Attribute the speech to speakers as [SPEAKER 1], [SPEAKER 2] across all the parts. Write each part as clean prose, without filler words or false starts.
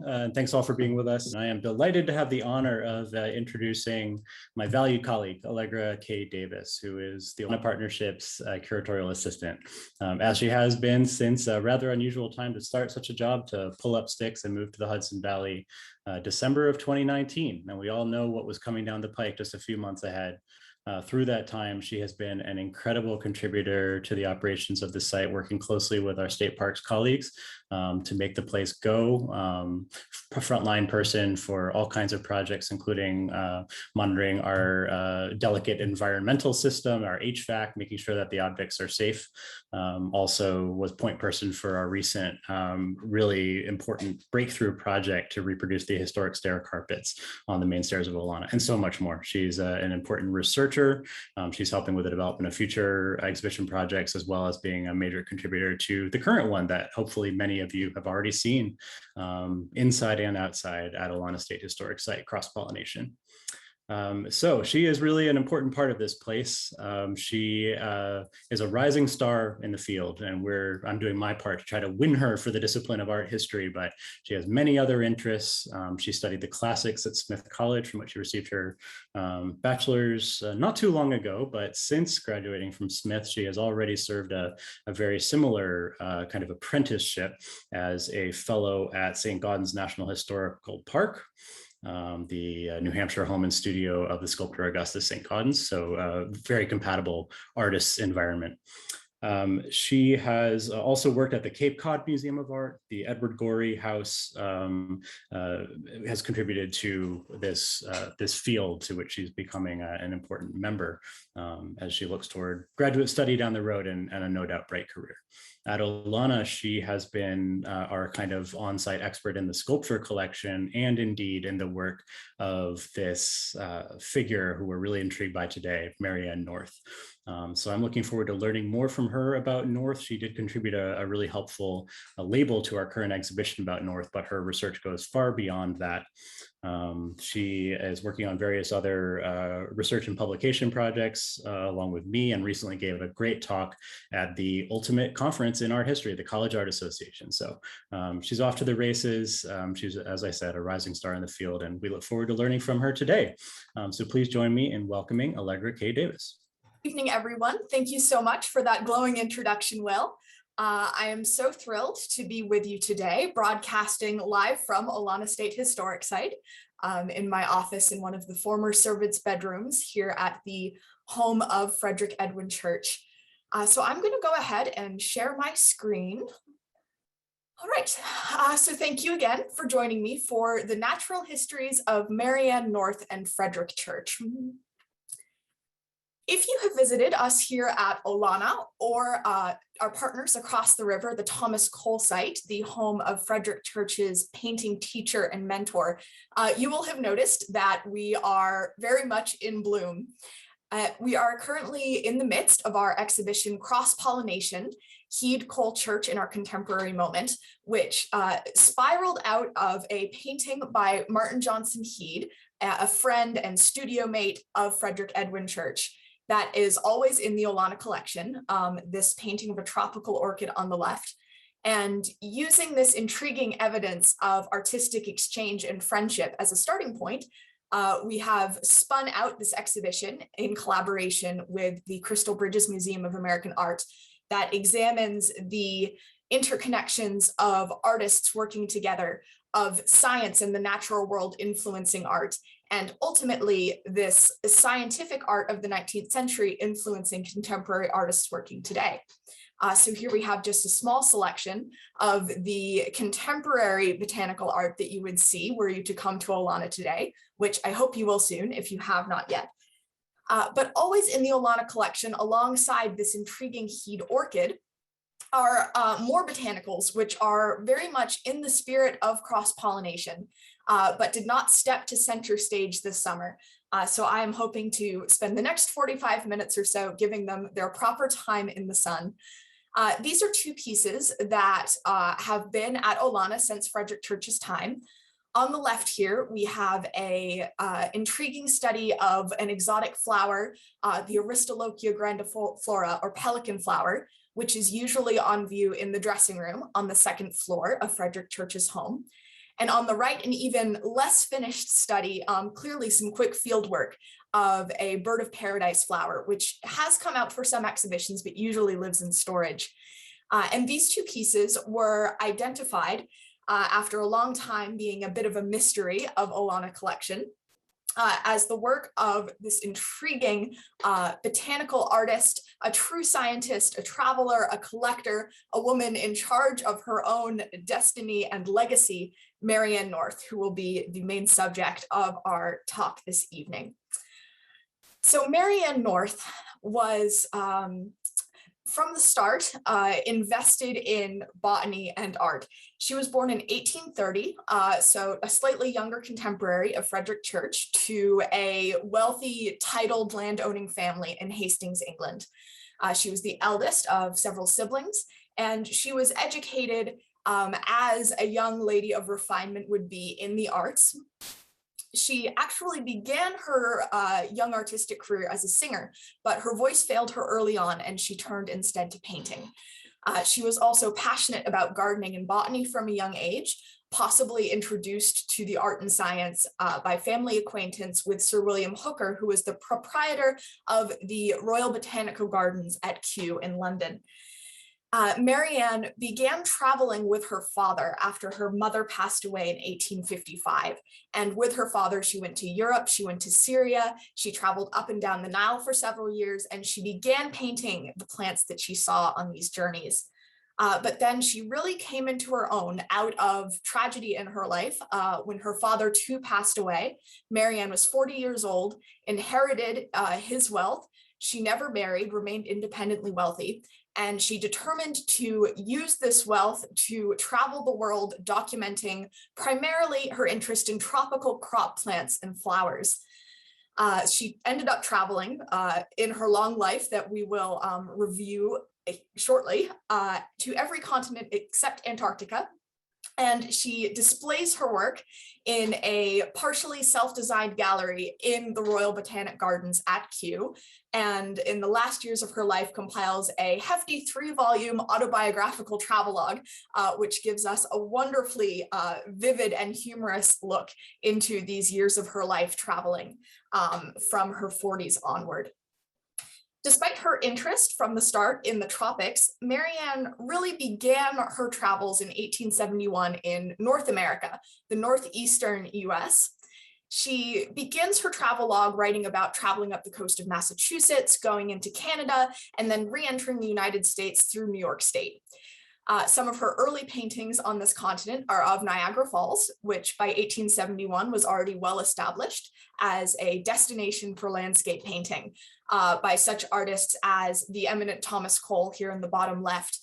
[SPEAKER 1] and thanks all for being with us. I am delighted to have the honor of introducing my valued colleague, Allegra K. Davis, who is the Olana Partnership's curatorial assistant, as she has been since a rather unusual time to start such a job, to pull up sticks and move to the Hudson Valley, December of 2019. And we all know what was coming down the pike just a few months ahead. Through that time, she has been an incredible contributor to the operations of the site, working closely with our state parks colleagues to make the place go. Frontline person for all kinds of projects, including monitoring our delicate environmental system, our HVAC, making sure that the objects are safe. Also was point person for our recent really important breakthrough project to reproduce the historic stair carpets on the main stairs of Olana, and so much more. She's an important researcher. She's helping with the development of future exhibition projects, as well as being a major contributor to the current one that hopefully many of you have already seen inside and outside at Olana State Historic Site, Crosspollination. So she is really an important part of this place. She is a rising star in the field, and I'm doing my part to try to win her for the discipline of art history, but she has many other interests. She studied the classics at Smith College, from which she received her bachelor's not too long ago, but since graduating from Smith, she has already served a very similar kind of apprenticeship as a fellow at St. Gaudens National Historical Park, the New Hampshire home and studio of the sculptor Augustus St. Gaudens, so very compatible artist's environment. She has also worked at the Cape Cod Museum of Art. The Edward Gorey House has contributed to this field, to which she's becoming an important member as she looks toward graduate study down the road and a no doubt bright career. At Olana, she has been our kind of on-site expert in the sculpture collection, and indeed in the work of this figure who we're really intrigued by today, Marianne North. So I'm looking forward to learning more from her about North. She did contribute a really helpful label to our current exhibition about North, but her research goes far beyond that. She is working on various other research and publication projects along with me, and recently gave a great talk at the ultimate conference in art history, the College Art Association. So she's off to the races. She's, as I said, a rising star in the field, and we look forward to learning from her today. So please join me in welcoming Allegra K. Davis.
[SPEAKER 2] Good evening, everyone. Thank you so much for that glowing introduction, Will. I am so thrilled to be with you today, broadcasting live from Olana State Historic Site in my office in one of the former servants' bedrooms here at the home of Frederic Church. So I'm going to go ahead and share my screen. All right, so thank you again for joining me for the Natural Histories of Marianne North and Frederic Church. If you have visited us here at Olana, or our partners across the river, the Thomas Cole site, the home of Frederic Church's painting teacher and mentor, you will have noticed that we are very much in bloom. We are currently in the midst of our exhibition Crosspollination, Heed Cole Church in Our Contemporary Moment, which spiraled out of a painting by Martin Johnson Heed, a friend and studio mate of Frederic Church. That is always in the Olana collection, this painting of a tropical orchid on the left. And using this intriguing evidence of artistic exchange and friendship as a starting point, we have spun out this exhibition in collaboration with the Crystal Bridges Museum of American Art that examines the interconnections of artists working together, of science and the natural world influencing art, and ultimately this scientific art of the 19th century influencing contemporary artists working today. So here we have just a small selection of the contemporary botanical art that you would see were you to come to Olana today, which I hope you will soon if you have not yet. But always in the Olana collection, alongside this intriguing Heed orchid, are more botanicals, which are very much in the spirit of cross-pollination, but did not step to center stage this summer. So I am hoping to spend the next 45 minutes or so giving them their proper time in the sun. These are two pieces that have been at Olana since Frederic Church's time. On the left here, we have a intriguing study of an exotic flower, the Aristolochia grandiflora, or pelican flower, which is usually on view in the dressing room on the second floor of Frederic Church's home. And on the right, an even less finished study, clearly some quick field work of a bird of paradise flower, which has come out for some exhibitions, but usually lives in storage. And these two pieces were identified after a long time being a bit of a mystery of Olana collection as the work of this intriguing botanical artist, a true scientist, a traveler, a collector, a woman in charge of her own destiny and legacy, Marianne North, who will be the main subject of our talk this evening. So Marianne North was from the start, invested in botany and art. She was born in 1830, so a slightly younger contemporary of Frederic Church, to a wealthy, titled landowning family in Hastings, England. She was the eldest of several siblings, and she was educated as a young lady of refinement would be in the arts. She actually began her young artistic career as a singer, but her voice failed her early on and she turned instead to painting. She was also passionate about gardening and botany from a young age, possibly introduced to the art and science by family acquaintance with Sir William Hooker, who was the proprietor of the Royal Botanical Gardens at Kew in London. Marianne began traveling with her father after her mother passed away in 1855. And with her father, she went to Europe, she went to Syria, she traveled up and down the Nile for several years, and she began painting the plants that she saw on these journeys. But then she really came into her own out of tragedy in her life when her father too passed away. Marianne was 40 years old, inherited his wealth. She never married, remained independently wealthy. And she determined to use this wealth to travel the world, documenting primarily her interest in tropical crop plants and flowers. She ended up traveling in her long life that we will review shortly to every continent except Antarctica. And she displays her work in a partially self-designed gallery in the Royal Botanic Gardens at Kew. And in the last years of her life compiles a hefty 3-volume autobiographical travelogue, which gives us a wonderfully vivid and humorous look into these years of her life traveling from her 40s onward. Despite her interest from the start in the tropics, Marianne really began her travels in 1871 in North America, the northeastern US. She begins her travelogue writing about traveling up the coast of Massachusetts, going into Canada, and then re-entering the United States through New York State. Some of her early paintings on this continent are of Niagara Falls, which by 1871 was already well established as a destination for landscape painting by such artists as the eminent Thomas Cole here in the bottom left,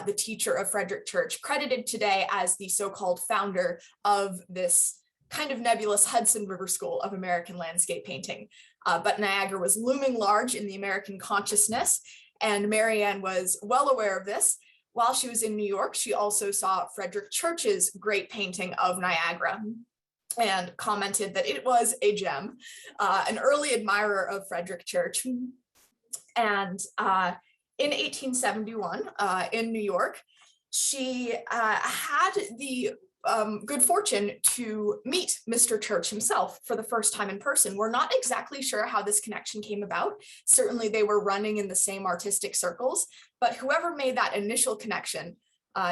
[SPEAKER 2] the teacher of Frederic Church, credited today as the so-called founder of this kind of nebulous Hudson River School of American landscape painting. But Niagara was looming large in the American consciousness, and Marianne was well aware of this. While she was in New York, she also saw Frederic Church's great painting of Niagara and commented that it was a gem, an early admirer of Frederic Church. And in 1871, in New York, she had the good fortune to meet Mr. Church himself for the first time in person. We're not exactly sure how this connection came about. Certainly they were running in the same artistic circles, but whoever made that initial connection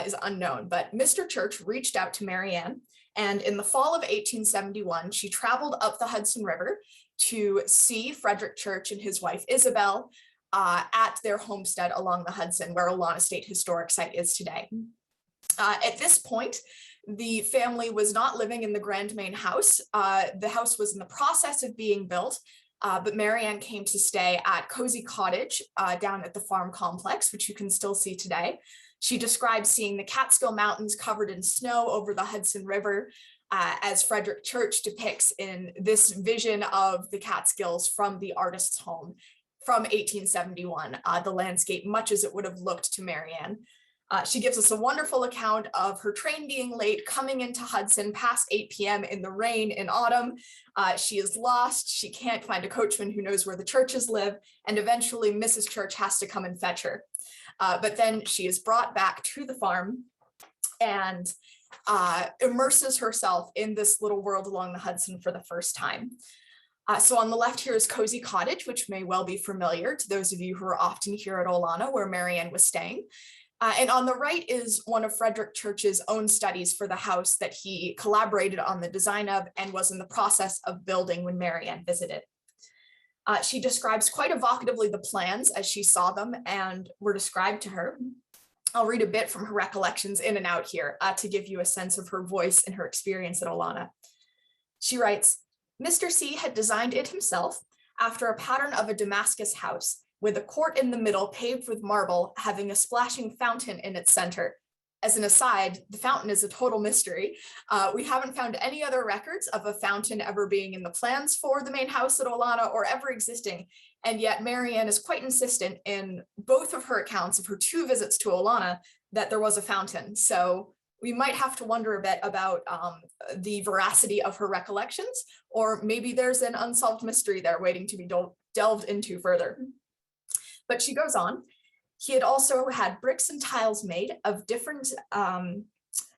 [SPEAKER 2] is unknown. But Mr. Church reached out to Marianne, and in the fall of 1871, she traveled up the Hudson River to see Frederic Church and his wife Isabel at their homestead along the Hudson, where Olana State Historic Site is today. At this point, the family was not living in the Grand Main house. The house was in the process of being built, but Marianne came to stay at Cozy Cottage down at the farm complex, which you can still see today. She described seeing the Catskill Mountains covered in snow over the Hudson River, as Frederic Church depicts in this vision of the Catskills from the artist's home from 1871, the landscape much as it would have looked to Marianne. She gives us a wonderful account of her train being late, coming into Hudson past 8 p.m. in the rain in autumn. She is lost. She can't find a coachman who knows where the Churches live, and eventually Mrs. Church has to come and fetch her. But then she is brought back to the farm, and immerses herself in this little world along the Hudson for the first time. So on the left here is Cozy Cottage, which may well be familiar to those of you who are often here at Olana, where Marianne was staying. And on the right is one of Frederic Church's own studies for the house that he collaborated on the design of and was in the process of building when Marianne visited. She describes quite evocatively the plans as she saw them and were described to her. I'll read a bit from her recollections in and out here to give you a sense of her voice and her experience at Olana. She writes, Mr. C had designed it himself after a pattern of a Damascus house, with a court in the middle paved with marble, having a splashing fountain in its center. As an aside, the fountain is a total mystery. We haven't found any other records of a fountain ever being in the plans for the main house at Olana or ever existing. And yet Marianne is quite insistent in both of her accounts of her 2 visits to Olana that there was a fountain. So we might have to wonder a bit about the veracity of her recollections, or maybe there's an unsolved mystery there waiting to be delved into further. But she goes on. He had also had bricks and tiles made of different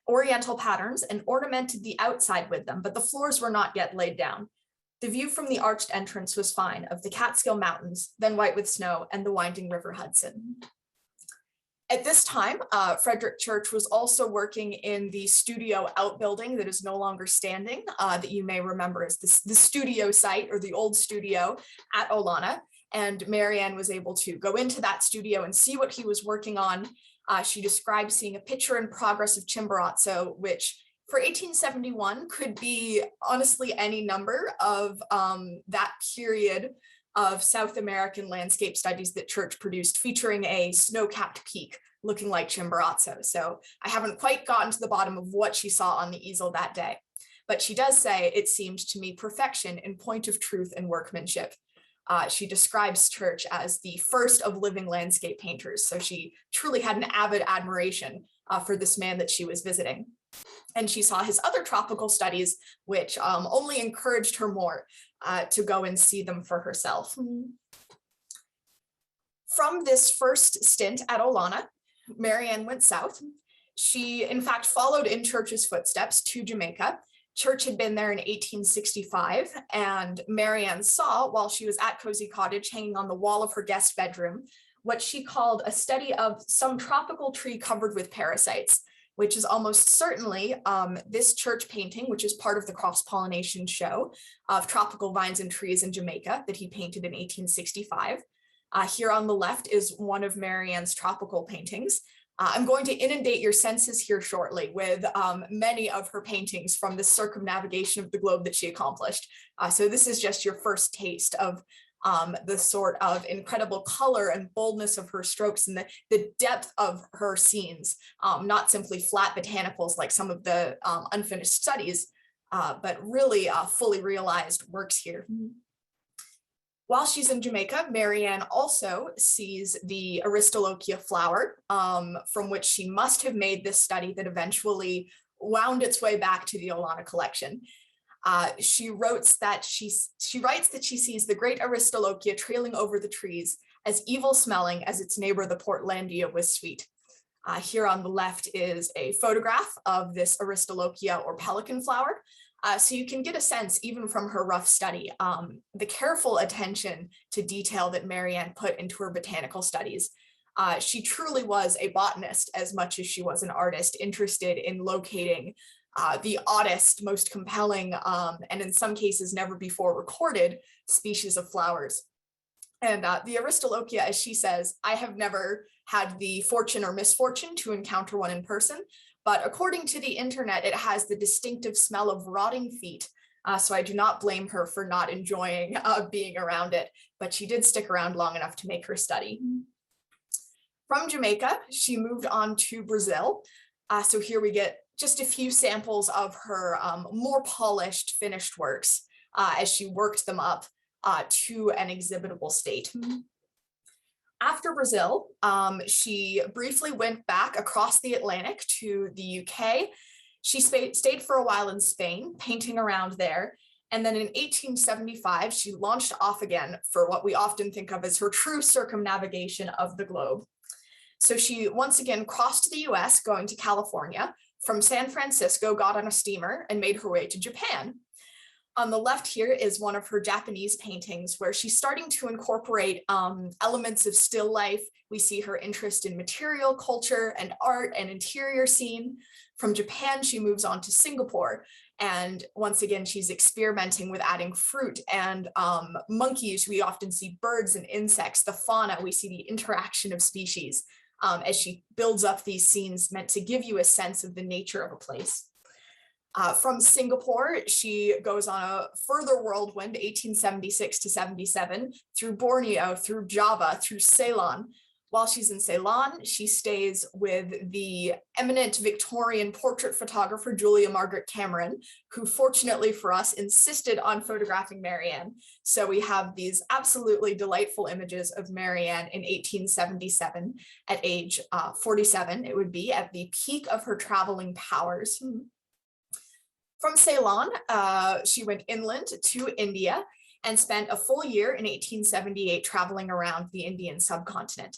[SPEAKER 2] oriental patterns and ornamented the outside with them, but the floors were not yet laid down. The view from the arched entrance was fine, of the Catskill Mountains, then white with snow, and the winding River Hudson. At this time, Frederic Church was also working in the studio outbuilding that is no longer standing, that you may remember as the studio site or the old studio at Olana. And Marianne was able to go into that studio and see what he was working on. She described seeing a picture in progress of Chimborazo, which for 1871 could be honestly any number of that period of South American landscape studies that Church produced, featuring a snow-capped peak looking like Chimborazo. So I haven't quite gotten to the bottom of what she saw on the easel that day, but she does say it seemed to me perfection in point of truth and workmanship. She describes Church as the first of living landscape painters. So she truly had an avid admiration for this man that she was visiting. And she saw his other tropical studies, which only encouraged her more to go and see them for herself. From this first stint at Olana, Marianne went south. She, in fact, followed in Church's footsteps to Jamaica. Church had been there in 1865, and Marianne saw, while she was at Cozy Cottage, hanging on the wall of her guest bedroom, what she called a study of some tropical tree covered with parasites, which is almost certainly this Church painting, which is part of the Crosspollination show of tropical vines and trees in Jamaica that he painted in 1865. Here on the left is one of Marianne's tropical paintings. I'm going to inundate your senses here shortly with many of her paintings from the circumnavigation of the globe that she accomplished. So this is just your first taste of the sort of incredible color and boldness of her strokes and the depth of her scenes, not simply flat botanicals like some of the unfinished studies, but really fully realized works here. While she's in Jamaica, Marianne also sees the Aristolochia flower, from which she must have made this study that eventually wound its way back to the Olana collection. She writes that she sees the great Aristolochia trailing over the trees, as evil smelling as its neighbor, the Portlandia, was sweet. Here on the left is a photograph of this Aristolochia or pelican flower. So you can get a sense, even from her rough study, the careful attention to detail that Marianne put into her botanical studies. She truly was a botanist as much as she was an artist, interested in locating the oddest, most compelling, and in some cases never before recorded species of flowers. And the Aristolochia, as she says, I have never had the fortune or misfortune to encounter one in person, but according to the internet, it has the distinctive smell of rotting feet. So I do not blame her for not enjoying being around it, but she did stick around long enough to make her study. From Jamaica, she moved on to Brazil. So here we get just a few samples of her more polished, finished works as she worked them up to an exhibitable state. After Brazil, she briefly went back across the Atlantic to the UK. She stayed for a while in Spain, painting around there. And then in 1875, she launched off again for what we often think of as her true circumnavigation of the globe. So she once again crossed the US, going to California, from San Francisco, got on a steamer and made her way to Japan. On the left here is one of her Japanese paintings where she's starting to incorporate elements of still life. We see her interest in material culture and art and interior scene. From Japan, she moves on to Singapore. And once again, she's experimenting with adding fruit and monkeys. We often see birds and insects, the fauna, we see the interaction of species as she builds up these scenes meant to give you a sense of the nature of a place. From Singapore, she goes on a further whirlwind, 1876 to 77, through Borneo, through Java, through Ceylon. While she's in Ceylon, she stays with the eminent Victorian portrait photographer, Julia Margaret Cameron, who fortunately for us insisted on photographing Marianne. So we have these absolutely delightful images of Marianne in 1877 at age 47. It would be at the peak of her traveling powers. From Ceylon, she went inland to India and spent a full year in 1878 traveling around the Indian subcontinent.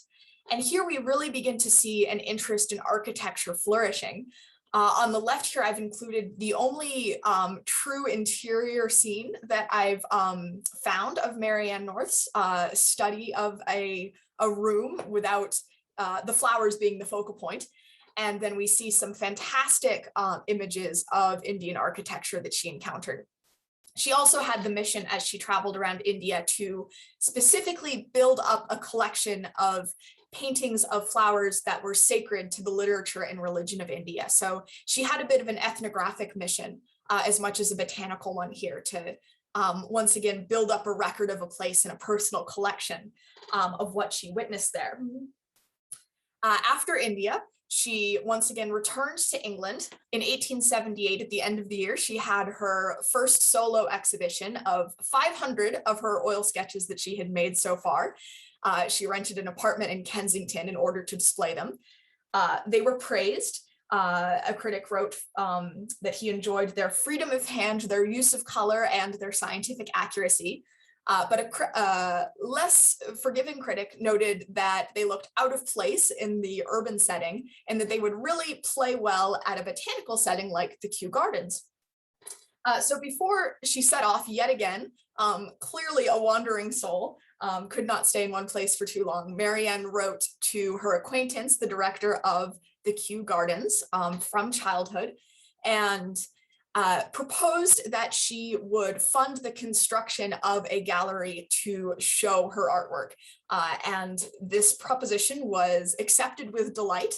[SPEAKER 2] And here we really begin to see an interest in architecture flourishing. On the left here, I've included the only true interior scene that I've found of Marianne North's study of a room without the flowers being the focal point. And then we see some fantastic images of Indian architecture that she encountered. She also had the mission as she traveled around India to specifically build up a collection of paintings of flowers that were sacred to the literature and religion of India. So she had a bit of an ethnographic mission as much as a botanical one here to once again build up a record of a place and a personal collection of what she witnessed there. After India, she once again returns to England. In 1878, at the end of the year, she had her first solo exhibition of 500 of her oil sketches that she had made so far. She rented an apartment in Kensington in order to display them. They were praised. A critic wrote that he enjoyed their freedom of hand, their use of color, and their scientific accuracy. But a less forgiving critic noted that they looked out of place in the urban setting and that they would really play well at a botanical setting like the Kew Gardens. So before she set off yet again, clearly a wandering soul, could not stay in one place for too long, Marianne wrote to her acquaintance, the director of the Kew Gardens from childhood, and proposed that she would fund the construction of a gallery to show her artwork. And this proposition was accepted with delight.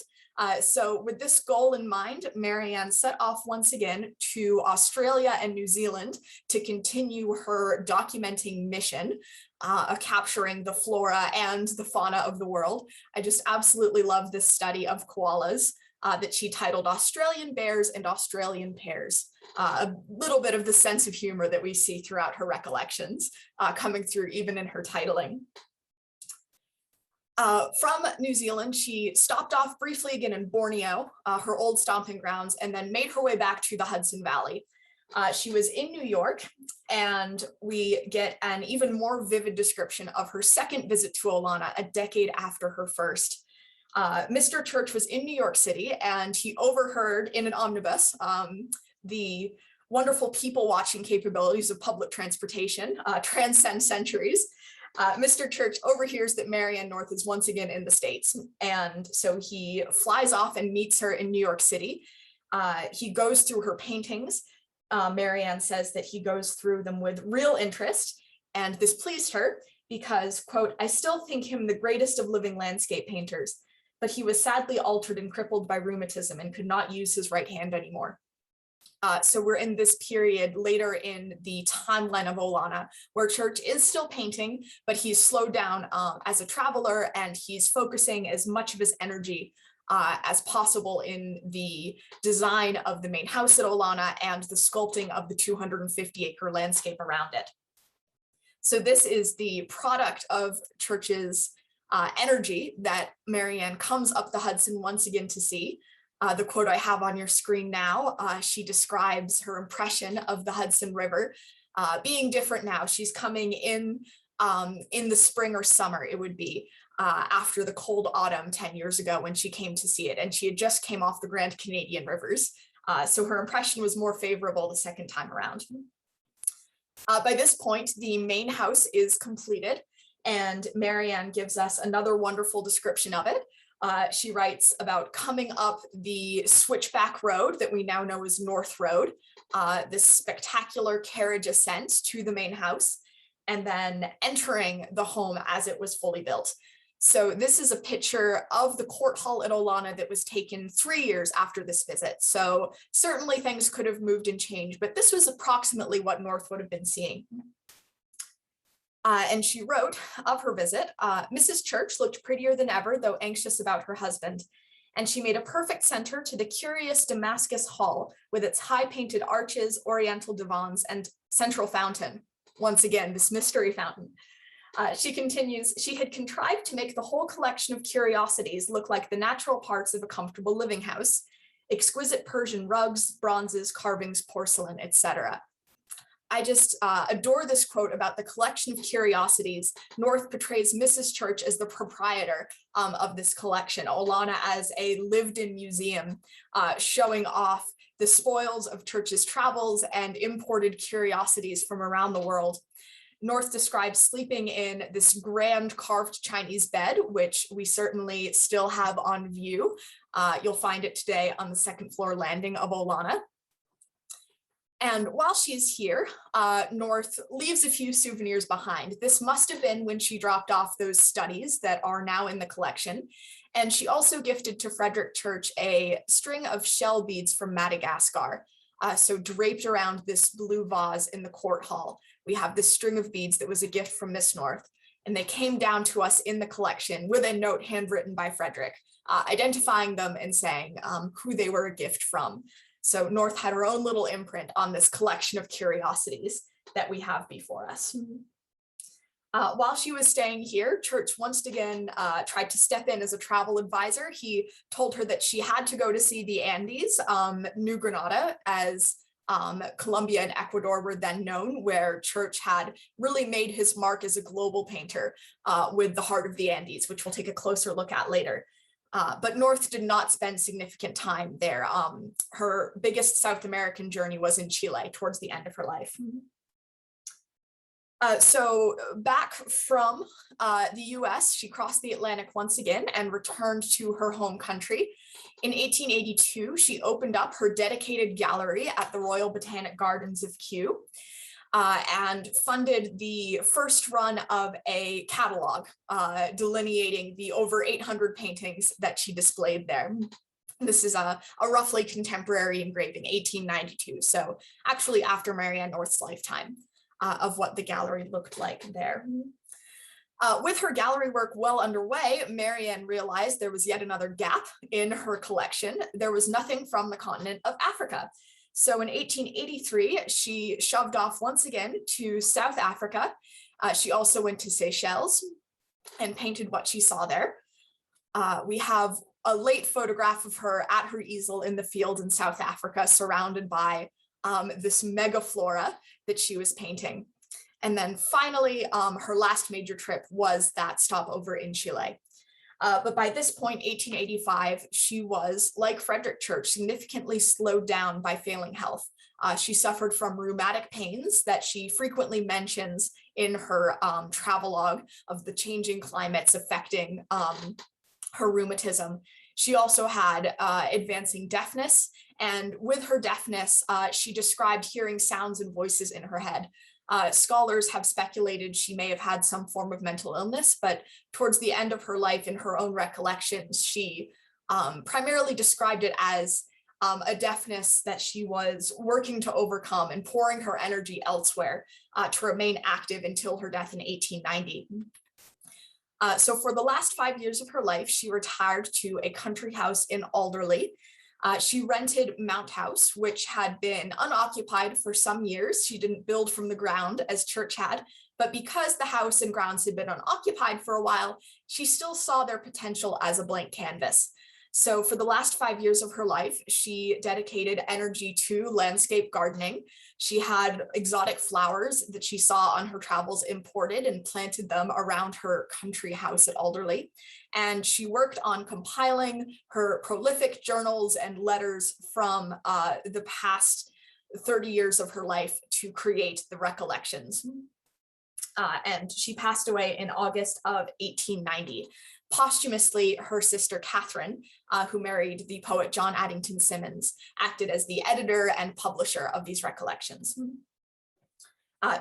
[SPEAKER 2] So with this goal in mind, Marianne set off once again to Australia and New Zealand to continue her documenting mission of capturing the flora and the fauna of the world. I just absolutely love this study of koalas that she titled Australian Bears and Australian Pears. A little bit of the sense of humor that we see throughout her recollections coming through even in her titling. From New Zealand, she stopped off briefly again in Borneo, her old stomping grounds, and then made her way back to the Hudson Valley. She was in New York, and we get an even more vivid description of her second visit to Olana a decade after her first. Mr. Church was in New York City, and he overheard in an omnibus the wonderful people-watching capabilities of public transportation transcend centuries. Mr. Church overhears that Marianne North is once again in the States, and so he flies off and meets her in New York City. He goes through her paintings. Marianne says that he goes through them with real interest, and this pleased her because, quote, "I still think him the greatest of living landscape painters, but he was sadly altered and crippled by rheumatism and could not use his right hand anymore." So we're in this period later in the timeline of Olana, where Church is still painting, but he's slowed down as a traveler, and he's focusing as much of his energy as possible in the design of the main house at Olana and the sculpting of the 250-acre landscape around it. So this is the product of Church's energy that Marianne comes up the Hudson once again to see. The quote I have on your screen now, she describes her impression of the Hudson River being different now. She's coming in the spring or summer, it would be. after the cold autumn 10 years ago when she came to see it, and she had just came off the Grand Canadian rivers. So her impression was more favorable the second time around. By this point, the main house is completed, and Marianne gives us another wonderful description of it. She writes about coming up the switchback road that we now know as North Road, this spectacular carriage ascent to the main house, and then entering the home as it was fully built. So this is a picture of the court hall at Olana that was taken 3 years after this visit. So certainly things could have moved and changed, but this was approximately what North would have been seeing. And she wrote of her visit, Mrs. Church looked prettier than ever, though anxious about her husband. And she made a perfect center to the curious Damascus hall with its high painted arches, oriental divans, and central fountain. Once again, this mystery fountain. She continues, she had contrived to make the whole collection of curiosities look like the natural parts of a comfortable living house, exquisite Persian rugs, bronzes, carvings, porcelain, etc. I just adore this quote about the collection of curiosities. North portrays Mrs. Church as the proprietor of this collection, Olana as a lived-in museum, showing off the spoils of Church's travels and imported curiosities from around the world. North describes sleeping in this grand carved Chinese bed, which we certainly still have on view. You'll find it today on the second floor landing of Olana. And while she's here, North leaves a few souvenirs behind. This must have been when she dropped off those studies that are now in the collection. And she also gifted to Frederic Church a string of shell beads from Madagascar. So draped around this blue vase in the court hall, we have this string of beads that was a gift from Miss North. And they came down to us in the collection with a note handwritten by Frederic, identifying them and saying who they were a gift from. So North had her own little imprint on this collection of curiosities that we have before us. While she was staying here, Church once again tried to step in as a travel advisor. He told her that she had to go to see the Andes, New Granada, as Colombia and Ecuador were then known, where Church had really made his mark as a global painter with the Heart of the Andes, which we'll take a closer look at later. But North did not spend significant time there. Her biggest South American journey was in Chile towards the end of her life. So back from the US, she crossed the Atlantic once again and returned to her home country. In 1882, she opened up her dedicated gallery at the Royal Botanic Gardens of Kew and funded the first run of a catalog delineating the over 800 paintings that she displayed there. This is a roughly contemporary engraving, 1892, so actually after Marianne North's lifetime. Of what the gallery looked like there. With her gallery work well underway, Marianne realized there was yet another gap in her collection. There was nothing from the continent of Africa. So in 1883, she shoved off once again to South Africa. She also went to Seychelles and painted what she saw there. We have a late photograph of her at her easel in the field in South Africa, surrounded by this mega flora that she was painting. And then finally, her last major trip was that stopover in Chile. But by this point, 1885, she was, like Frederic Church, significantly slowed down by failing health. She suffered from rheumatic pains that she frequently mentions in her travelogue of the changing climates affecting her rheumatism. She also had advancing deafness, and with her deafness, she described hearing sounds and voices in her head. Scholars have speculated she may have had some form of mental illness, but towards the end of her life, in her own recollections, she primarily described it as a deafness that she was working to overcome and pouring her energy elsewhere to remain active until her death in 1890. So for the last 5 years of her life, she retired to a country house in Alderley. She rented Mount House, which had been unoccupied for some years. She didn't build from the ground as Church had, but because the house and grounds had been unoccupied for a while, she still saw their potential as a blank canvas. So for the last 5 years of her life, she dedicated energy to landscape gardening. She had exotic flowers that she saw on her travels imported and planted them around her country house at Alderley. And she worked on compiling her prolific journals and letters from the past 30 years of her life to create the recollections. And she passed away in August of 1890. Posthumously, her sister Catherine, who married the poet John Addington Symonds, acted as the editor and publisher of these recollections.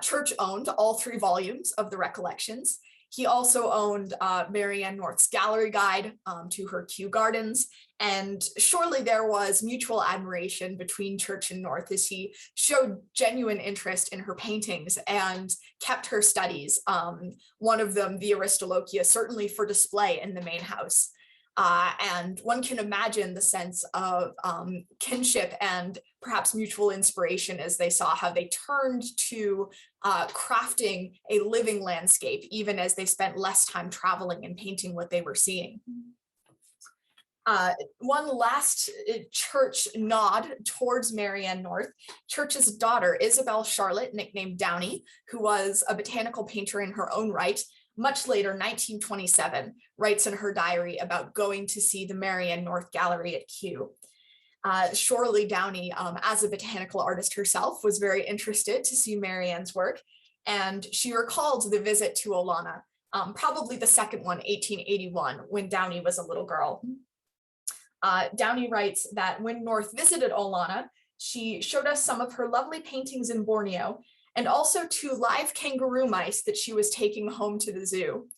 [SPEAKER 2] Church owned all 3 volumes of the recollections. He also owned Marianne North's gallery guide to her Kew Gardens. And surely there was mutual admiration between Church and North as he showed genuine interest in her paintings and kept her studies, one of them, the Aristolochia, certainly for display in the main house. And one can imagine the sense of kinship and perhaps mutual inspiration as they saw how they turned to crafting a living landscape, even as they spent less time traveling and painting what they were seeing. One last Church nod towards Marianne North. Church's daughter, Isabel Charlotte, nicknamed Downie, who was a botanical painter in her own right, much later, 1927, writes in her diary about going to see the Marianne North Gallery at Kew. Surely Downie, as a botanical artist herself, was very interested to see Marianne's work, and she recalled the visit to Olana, probably the second one, 1881, when Downie was a little girl. Downie writes that when North visited Olana, she showed us some of her lovely paintings in Borneo, and also 2 live kangaroo mice that she was taking home to the zoo.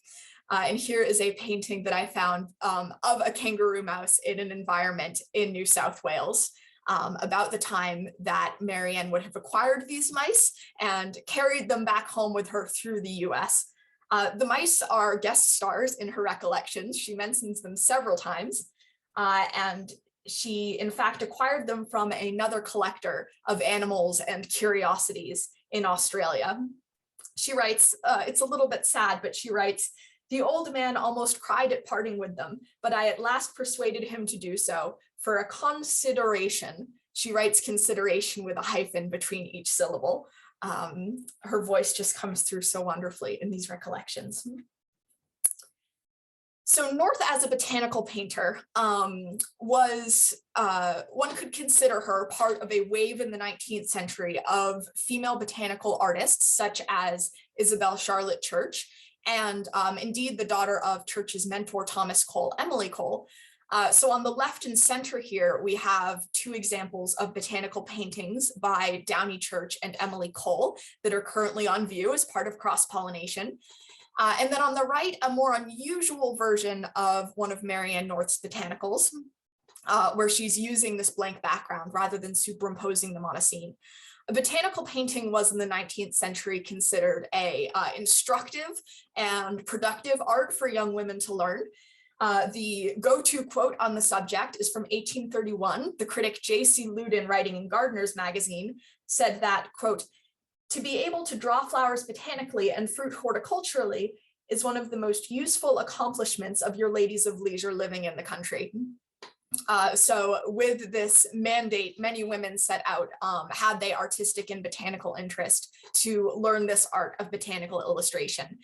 [SPEAKER 2] And here is a painting that I found of a kangaroo mouse in an environment in New South Wales, about the time that Marianne would have acquired these mice and carried them back home with her through the US. The mice are guest stars in her recollections. She mentions them several times. And she, in fact, acquired them from another collector of animals and curiosities in Australia. She writes, it's a little bit sad, but she writes, "The old man almost cried at parting with them, but I at last persuaded him to do so for a consideration." She writes consideration with a hyphen between each syllable. Her voice just comes through so wonderfully in these recollections. So North as a botanical painter was, one could consider her part of a wave in the 19th century of female botanical artists, such as Isabel Charlotte Church, and indeed the daughter of Church's mentor, Thomas Cole, Emily Cole. So on the left and center here, we have 2 examples of botanical paintings by Downie Church and Emily Cole that are currently on view as part of Crosspollination. And then on the right, a more unusual version of one of Marianne North's botanicals, where she's using this blank background rather than superimposing them on a scene. A botanical painting was in the 19th century considered a instructive and productive art for young women to learn. The go-to quote on the subject is from 1831. The critic J.C. Loudon, writing in Gardener's magazine, said that, quote, "To be able to draw flowers botanically and fruit horticulturally is one of the most useful accomplishments of your ladies of leisure living in the country." So with this mandate, many women set out, had they artistic and botanical interest, to learn this art of botanical illustration.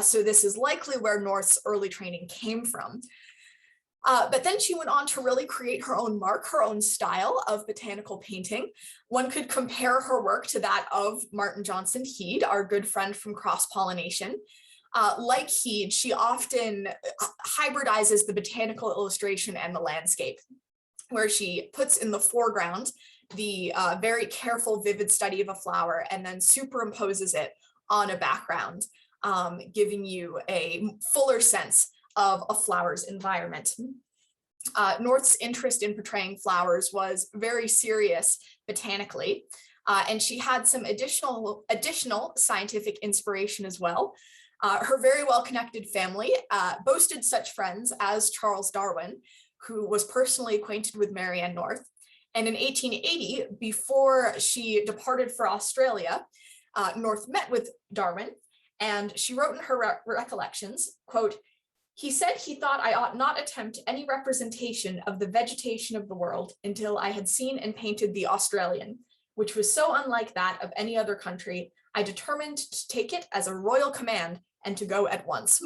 [SPEAKER 2] So this is likely where North's early training came from. But then she went on to really create her own mark, her own style of botanical painting. One could compare her work to that of Martin Johnson Head, our good friend from Crosspollination. Like Head, she often hybridizes the botanical illustration and the landscape, where she puts in the foreground the very careful, vivid study of a flower and then superimposes it on a background, giving you a fuller sense of a flower's environment. North's interest in portraying flowers was very serious botanically, and she had some additional scientific inspiration as well. Her very well-connected family boasted such friends as Charles Darwin, who was personally acquainted with Marianne North. And in 1880, before she departed for Australia, North met with Darwin, and she wrote in her recollections, quote, He said he thought I ought not attempt any representation of the vegetation of the world until I had seen and painted the Australian, which was so unlike that of any other country, I determined to take it as a royal command and to go at once.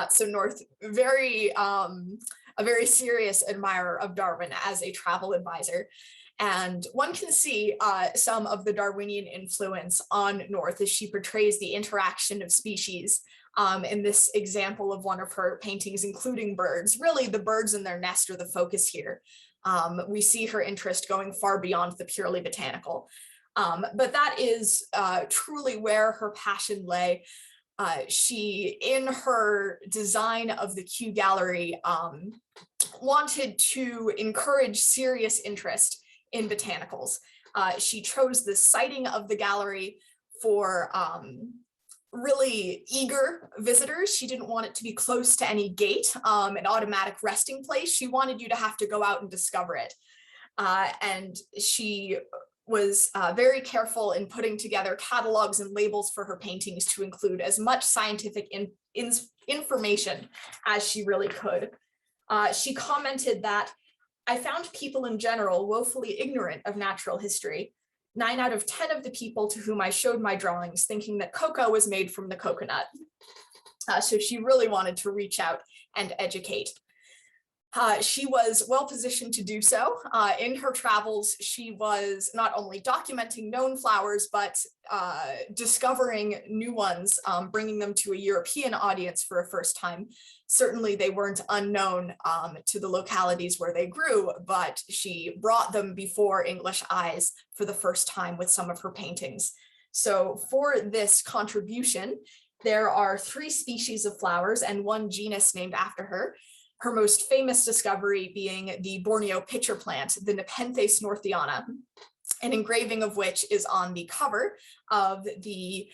[SPEAKER 2] So North, a very serious admirer of Darwin as a travel advisor. And one can see some of the Darwinian influence on North as she portrays the interaction of species in this example of one of her paintings, including birds. Really, the birds in their nest are the focus here. We see her interest going far beyond the purely botanical. But that is truly where her passion lay. She, in her design of the Kew Gallery, wanted to encourage serious interest in botanicals. She chose the siting of the gallery for really eager visitors. She didn't want it to be close to any gate, an automatic resting place. She wanted you to have to go out and discover it. And she was very careful in putting together catalogs and labels for her paintings to include as much scientific information as she really could. She commented that, I found people in general woefully ignorant of natural history. 9 out of 10 of the people to whom I showed my drawings thinking that cocoa was made from the coconut. So she really wanted to reach out and educate. She was well positioned to do so. In her travels, she was not only documenting known flowers, but discovering new ones, bringing them to a European audience for a first time. Certainly they weren't unknown to the localities where they grew, but she brought them before English eyes for the first time with some of her paintings. So for this contribution, there are 3 species of flowers and 1 genus named after her. Her most famous discovery being the Borneo pitcher plant, the Nepenthes northiana, an engraving of which is on the cover of the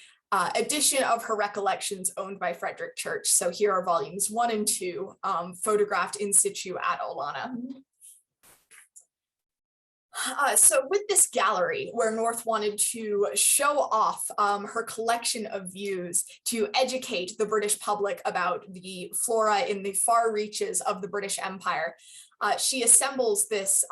[SPEAKER 2] edition of her recollections owned by Frederic Church. So here are volumes 1 and 2, photographed in situ at Olana. So with this gallery, where North wanted to show off her collection of views to educate the British public about the flora in the far reaches of the British Empire, she assembles this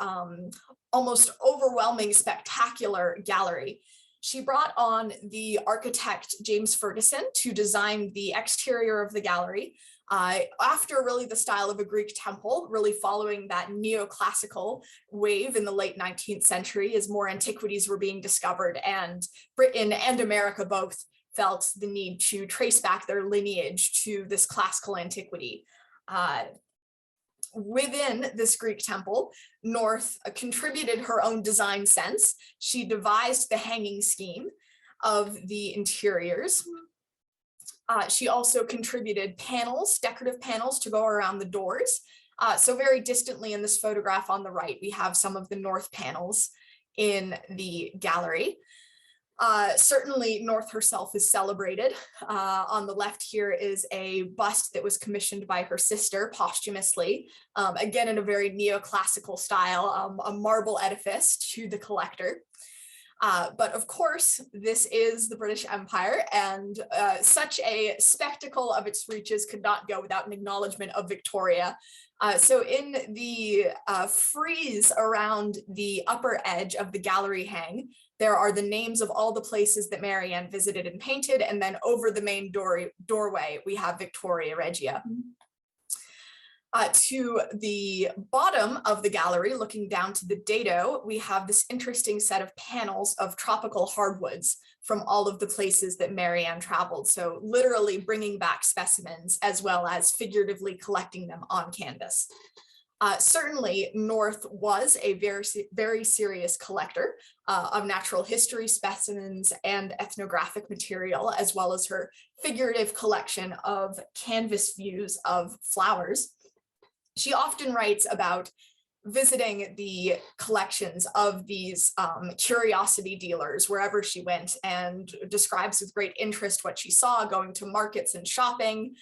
[SPEAKER 2] almost overwhelming, spectacular gallery. She brought on the architect James Ferguson to design the exterior of the gallery. After really the style of a Greek temple, really following that neoclassical wave in the late 19th century as more antiquities were being discovered, and Britain and America both felt the need to trace back their lineage to this classical antiquity. Within this Greek temple, North contributed her own design sense. She devised the hanging scheme of the interiors. She also contributed panels, decorative panels to go around the doors. So very distantly in this photograph on the right, we have some of the North panels in the gallery. Certainly North herself is celebrated. On the left here is a bust that was commissioned by her sister posthumously, again in a very neoclassical style, a marble edifice to the collector. But of course, this is the British Empire, and such a spectacle of its reaches could not go without an acknowledgement of Victoria. So in the frieze around the upper edge of the gallery hang, there are the names of all the places that Marianne visited and painted, and then over the main doorway, we have Victoria Regia. To the bottom of the gallery, looking down to the dado, we have this interesting set of panels of tropical hardwoods from all of the places that Marianne traveled. So literally bringing back specimens as well as figuratively collecting them on canvas. Certainly, North was a very serious collector of natural history specimens and ethnographic material, as well as her figurative collection of canvas views of flowers. She often writes about visiting the collections of these curiosity dealers wherever she went, and describes with great interest what she saw, going to markets and shopping,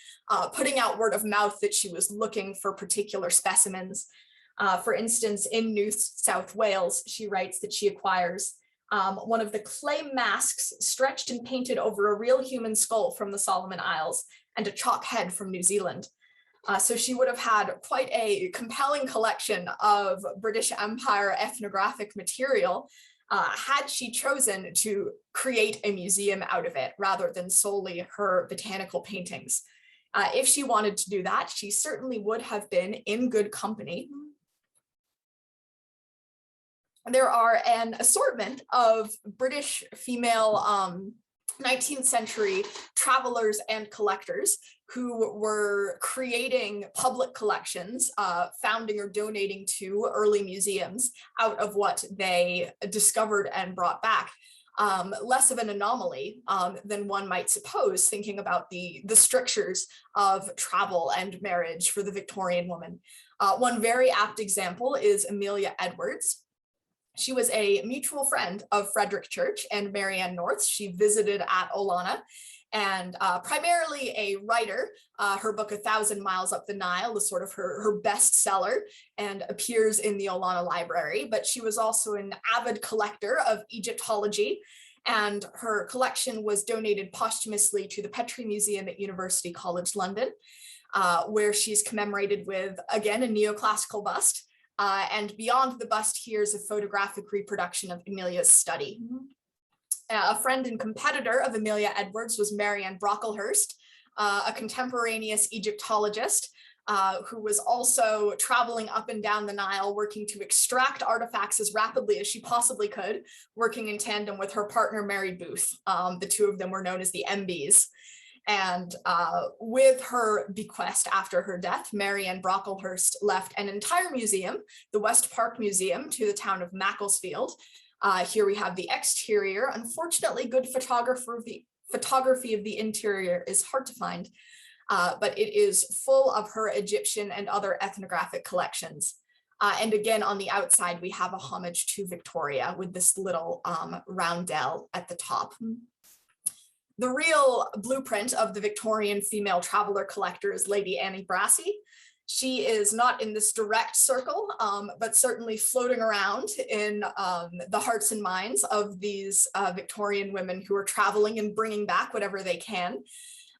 [SPEAKER 2] putting out word of mouth that she was looking for particular specimens. For instance, in New South Wales, she writes that she acquires one of the clay masks stretched and painted over a real human skull from the Solomon Isles and a chalk head from New Zealand. So she would have had quite a compelling collection of British Empire ethnographic material had she chosen to create a museum out of it rather than solely her botanical paintings. If she wanted to do that, she certainly would have been in good company. There are an assortment of British female 19th century travelers and collectors who were creating public collections, founding or donating to early museums out of what they discovered and brought back. Less of an anomaly than one might suppose, thinking about the strictures of travel and marriage for the Victorian woman. One very apt example is Amelia Edwards. She was a mutual friend of Frederic Church and Marianne North. She visited at Olana, and primarily a writer. Her book, 1,000 Miles Up the Nile, is sort of her bestseller and appears in the Olana Library, but she was also an avid collector of Egyptology, and her collection was donated posthumously to the Petrie Museum at University College London, where she's commemorated with, again, a neoclassical bust. And beyond the bust here is a photographic reproduction of Amelia's study. A friend and competitor of Amelia Edwards was Marianne Brodiehurst, a contemporaneous Egyptologist who was also traveling up and down the Nile, working to extract artifacts as rapidly as she possibly could, working in tandem with her partner, Mary Booth. The two of them were known as the MBs. And with her bequest after her death, Marianne Brodiehurst left an entire museum, the West Park Museum, to the town of Macclesfield. Here we have the exterior. Unfortunately, good photography of the interior is hard to find, but it is full of her Egyptian and other ethnographic collections. And again, on the outside, we have a homage to Victoria with this little roundel at the top. The real blueprint of the Victorian female traveler collector is Lady Annie Brassie. She is not in this direct circle, but certainly floating around in the hearts and minds of these Victorian women who are traveling and bringing back whatever they can.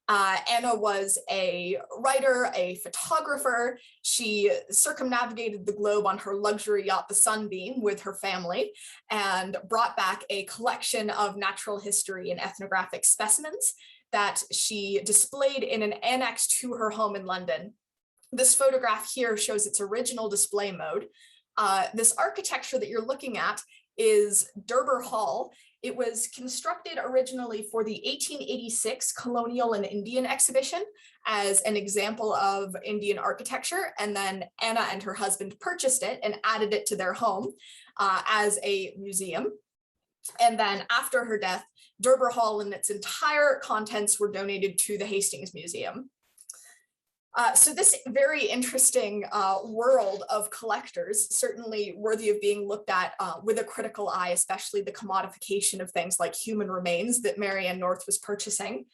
[SPEAKER 2] Anna was a writer, a photographer. She circumnavigated the globe on her luxury yacht, the Sunbeam, with her family, and brought back a collection of natural history and ethnographic specimens that she displayed in an annex to her home in London. This photograph here shows its original display mode. This architecture that you're looking at is Durbar Hall. It was constructed originally for the 1886 Colonial and Indian exhibition as an example of Indian architecture, and then Anna and her husband purchased it and added it to their home as a museum. And then after her death, Durbar Hall and its entire contents were donated to the Hastings Museum. So this very interesting world of collectors, certainly worthy of being looked at with a critical eye, especially the commodification of things like human remains that Marianne North was purchasing,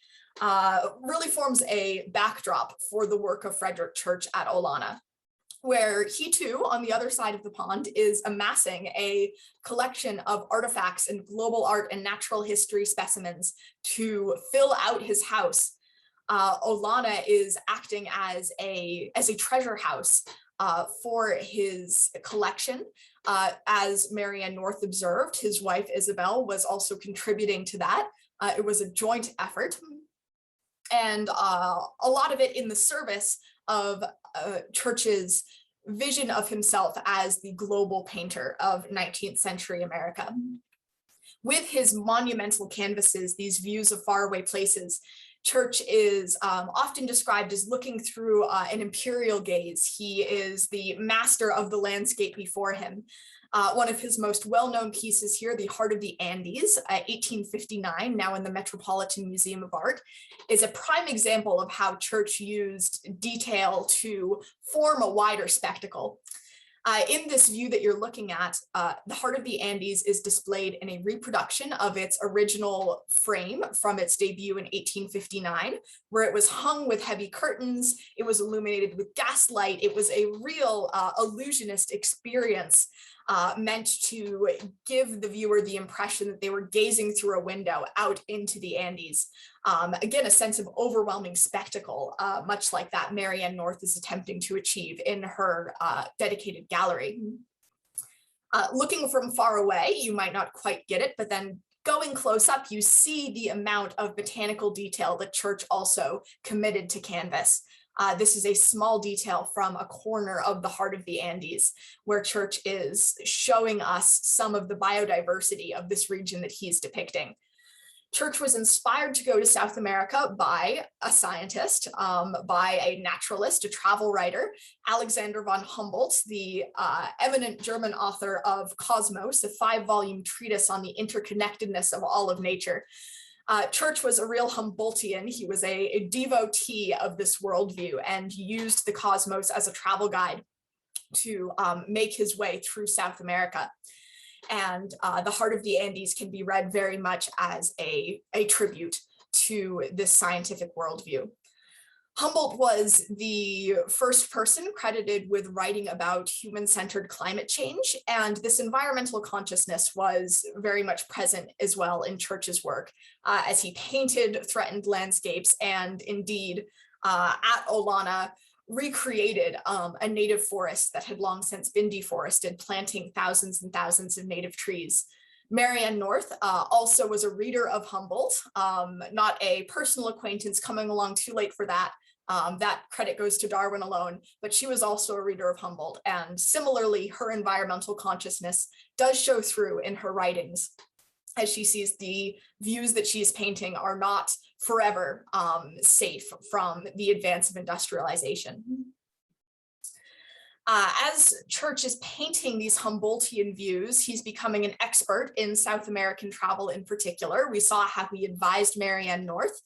[SPEAKER 2] really forms a backdrop for the work of Frederic Church at Olana, where he too, on the other side of the pond, is amassing a collection of artifacts and global art and natural history specimens to fill out his house. Olana is acting as a treasure house for his collection. As Marianne North observed, his wife Isabel was also contributing to that. It was a joint effort, and a lot of it in the service of Church's vision of himself as the global painter of 19th century America. With his monumental canvases, these views of faraway places, Church is often described as looking through an imperial gaze. He is the master of the landscape before him. One of his most well-known pieces here, The Heart of the Andes, 1859, now in the Metropolitan Museum of Art, is a prime example of how Church used detail to form a wider spectacle. In this view that you're looking at, the Heart of the Andes is displayed in a reproduction of its original frame from its debut in 1859, where it was hung with heavy curtains, it was illuminated with gaslight, it was a real illusionist experience meant to give the viewer the impression that they were gazing through a window out into the Andes. Again, a sense of overwhelming spectacle, much like that Marianne North is attempting to achieve in her dedicated gallery. Looking from far away, you might not quite get it, but then going close up, you see the amount of botanical detail that Church also committed to canvas. This is a small detail from a corner of the heart of the Andes, where Church is showing us some of the biodiversity of this region that he's depicting. Church was inspired to go to South America by a scientist, by a naturalist, a travel writer, Alexander von Humboldt, the eminent German author of Cosmos, a 5-volume treatise on the interconnectedness of all of nature. Church was a real Humboldtian. He was a devotee of this worldview and used the cosmos as a travel guide to make his way through South America. And the Heart of the Andes can be read very much as a tribute to this scientific worldview. Humboldt was the first person credited with writing about human-centered climate change, and this environmental consciousness was very much present as well in Church's work, as he painted threatened landscapes and indeed at Olana recreated a native forest that had long since been deforested, planting thousands and thousands of native trees. Marianne North also was a reader of Humboldt, not a personal acquaintance, coming along too late for that. That credit goes to Darwin alone, but she was also a reader of Humboldt. And similarly, her environmental consciousness does show through in her writings, as she sees the views that she's painting are not forever safe from the advance of industrialization. As Church is painting these Humboldtian views, he's becoming an expert in South American travel in particular. We saw how he advised Marianne North.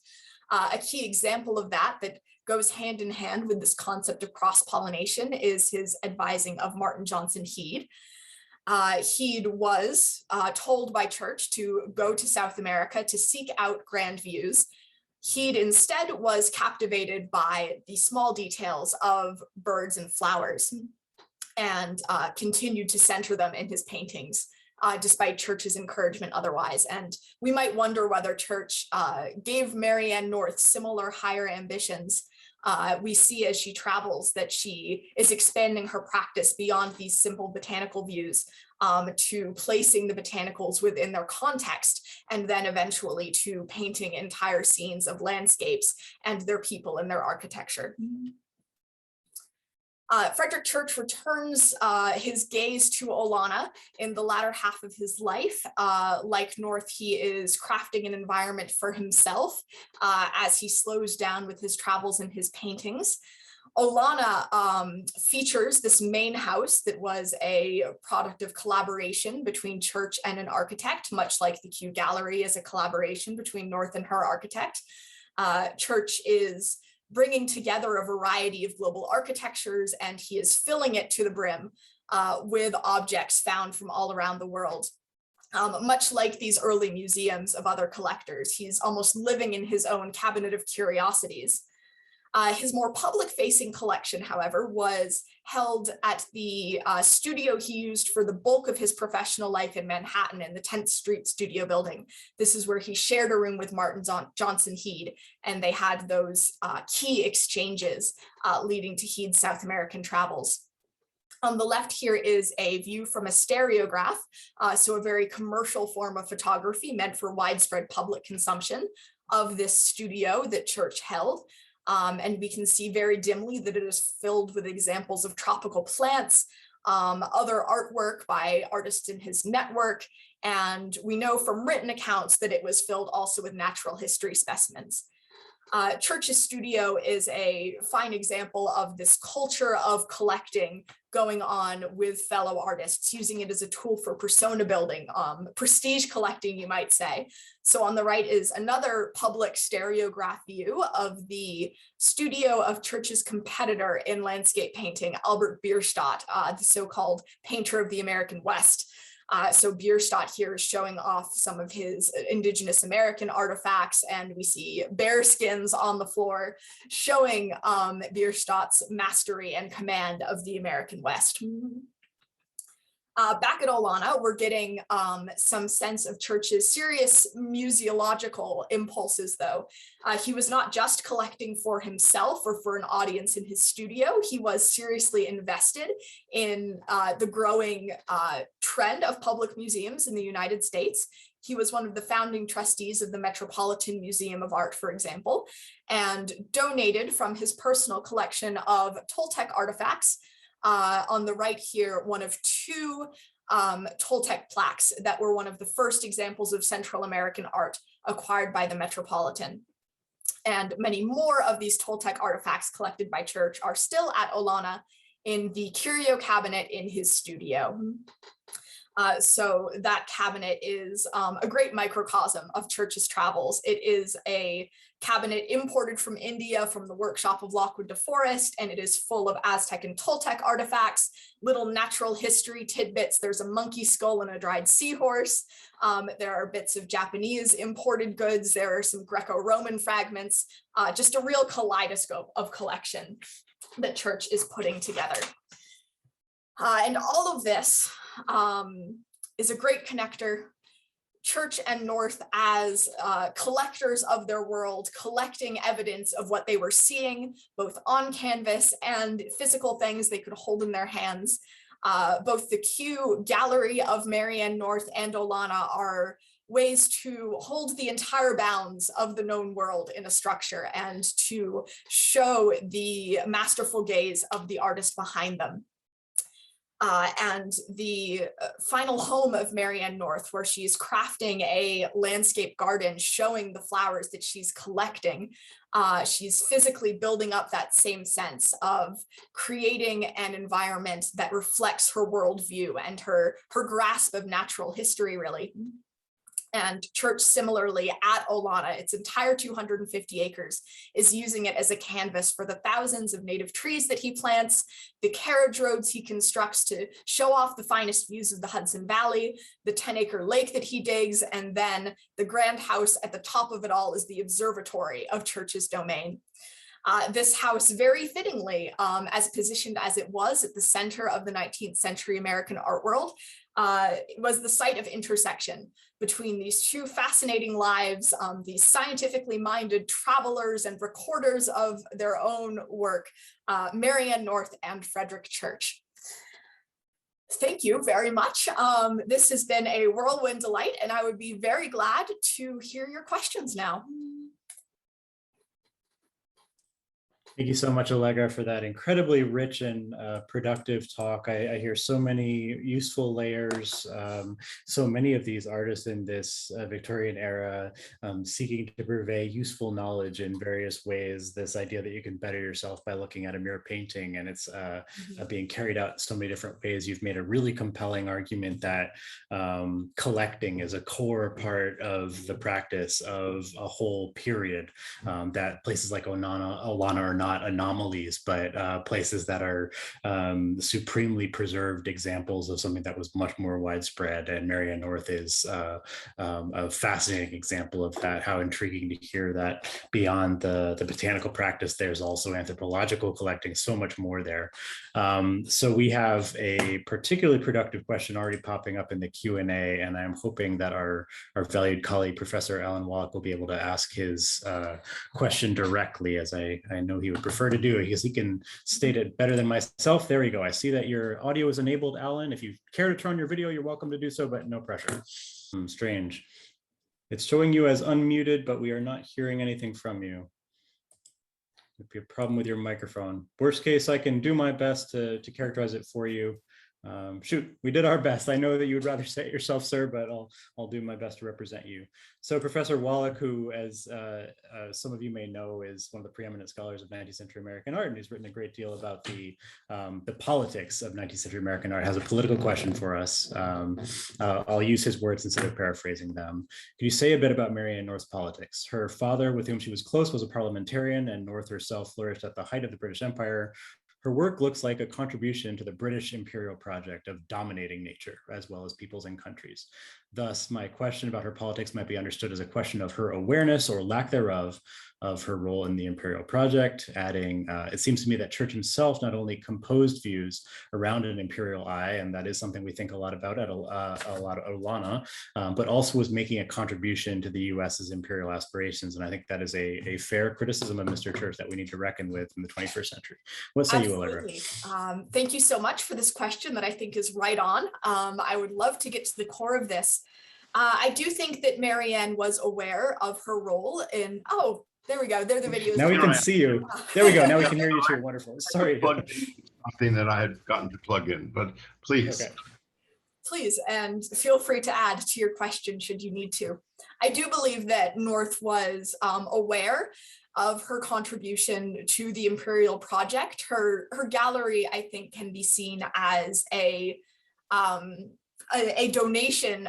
[SPEAKER 2] A key example of that goes hand in hand with this concept of cross-pollination is his advising of Martin Johnson Head. Head was told by Church to go to South America to seek out grand views. Head instead was captivated by the small details of birds and flowers and continued to center them in his paintings, despite Church's encouragement otherwise. And we might wonder whether Church gave Marianne North similar higher ambitions. We see as she travels that she is expanding her practice beyond these simple botanical views to placing the botanicals within their context, and then eventually to painting entire scenes of landscapes and their people and their architecture. Frederic Church returns his gaze to Olana in the latter half of his life. Like North, he is crafting an environment for himself as he slows down with his travels and his paintings. Olana features this main house that was a product of collaboration between Church and an architect, much like the Kew Gallery is a collaboration between North and her architect. Church is bringing together a variety of global architectures, and he is filling it to the brim with objects found from all around the world. Much like these early museums of other collectors, he's almost living in his own cabinet of curiosities. His more public-facing collection, however, was held at the studio he used for the bulk of his professional life in Manhattan in the 10th Street studio building. This is where he shared a room with Martin Johnson Head, and they had those key exchanges leading to Head's South American travels. On the left here is a view from a stereograph, so a very commercial form of photography meant for widespread public consumption of this studio that Church held. And we can see very dimly that it is filled with examples of tropical plants, other artwork by artists in his network, and we know from written accounts that it was filled also with natural history specimens. Church's studio is a fine example of this culture of collecting going on with fellow artists, using it as a tool for persona building, prestige collecting, you might say. So on the right is another public stereograph view of the studio of Church's competitor in landscape painting, Albert Bierstadt, the so-called painter of the American West. So Bierstadt here is showing off some of his indigenous American artifacts, and we see bear skins on the floor showing Bierstadt's mastery and command of the American West. Back at Olana, we're getting some sense of Church's serious museological impulses, though. He was not just collecting for himself or for an audience in his studio. He was seriously invested in the growing trend of public museums in the United States. He was one of the founding trustees of the Metropolitan Museum of Art, for example, and donated from his personal collection of Toltec artifacts. On the right here, one of two Toltec plaques that were one of the first examples of Central American art acquired by the Metropolitan. And many more of these Toltec artifacts collected by Church are still at Olana in the Curio Cabinet in his studio. So that cabinet is a great microcosm of Church's travels. It is a cabinet imported from India from the workshop of Lockwood de Forest, and it is full of Aztec and Toltec artifacts, little natural history tidbits. There's a monkey skull and a dried seahorse. There are bits of Japanese imported goods. There are some Greco-Roman fragments, just a real kaleidoscope of collection that Church is putting together. And all of this is a great connector. Church and North as collectors of their world, collecting evidence of what they were seeing, both on canvas and physical things they could hold in their hands. Both the Kew Gallery of Marianne North and Olana are ways to hold the entire bounds of the known world in a structure and to show the masterful gaze of the artist behind them. And the final home of Marianne North, where she's crafting a landscape garden showing the flowers that she's collecting. She's physically building up that same sense of creating an environment that reflects her worldview and her grasp of natural history, really. And Church similarly at Olana, its entire 250 acres, is using it as a canvas for the thousands of native trees that he plants, the carriage roads he constructs to show off the finest views of the Hudson Valley, the 10-acre lake that he digs, and then the grand house at the top of it all is the observatory of Church's domain. This house, very fittingly, as positioned as it was at the center of the 19th century American art world, was the site of intersection between these two fascinating lives, these scientifically minded travelers and recorders of their own work, Marianne North and Frederic Church. Thank you very much. This has been a whirlwind delight, and I would be very glad to hear your questions now.
[SPEAKER 1] Thank you so much, Allegra, for that incredibly rich and productive talk. I hear so many useful layers, so many of these artists in this Victorian era seeking to purvey useful knowledge in various ways, this idea that you can better yourself by looking at a mirror painting, and it's being carried out in so many different ways. You've made a really compelling argument that collecting is a core part of the practice of a whole period, that places like Olana are not anomalies, but places that are supremely preserved examples of something that was much more widespread. And Marianne North is a fascinating example of that. How intriguing to hear that beyond the botanical practice, there's also anthropological collecting, so much more there. So we have a particularly productive question already popping up in the Q&A, and I'm hoping that our valued colleague, Professor Alan Wallach, will be able to ask his question directly, as I know he would prefer to do it, because he can state it better than myself. There we go. I see that your audio is enabled, Alan. If you care to turn on your video, you're welcome to do so, but no pressure. Strange. It's showing you as unmuted, but we are not hearing anything from you. Could be a problem with your microphone. Worst case, I can do my best to characterize it for you. Shoot, we did our best. I know that you would rather say it yourself, sir, but I'll do my best to represent you. So Professor Wallach, who, as some of you may know, is one of the preeminent scholars of 19th century American art, and he's written a great deal about the politics of 19th century American art, has a political question for us. I'll use his words instead of paraphrasing them. Can you say a bit about Marianne North's politics? Her father, with whom she was close, was a parliamentarian, and North herself flourished at the height of the British Empire. her work looks like a contribution to the British imperial project of dominating nature, as well as peoples and countries. Thus, my question about her politics might be understood as a question of her awareness or lack thereof of her role in the imperial project, adding, it seems to me that Church himself not only composed views around an imperial eye, and that is something we think a lot about at Olana, but also was making a contribution to the US's imperial aspirations. And I think that is a fair criticism of Mr. Church that we need to reckon with in the 21st century. What say you, Allegra?
[SPEAKER 2] Thank you so much for this question that I think is right on. I would love to get to the core of this. I do think that Marianne was aware of her role in, oh, there we go. There are the videos.
[SPEAKER 1] Now we can see you. There we go. Now we can hear you too. Wonderful. Sorry.
[SPEAKER 3] Something that I had gotten to plug in, but please.
[SPEAKER 2] Okay. Please, and feel free to add to your question should you need to. I do believe that North was aware of her contribution to the imperial project. Her gallery, I think, can be seen as a donation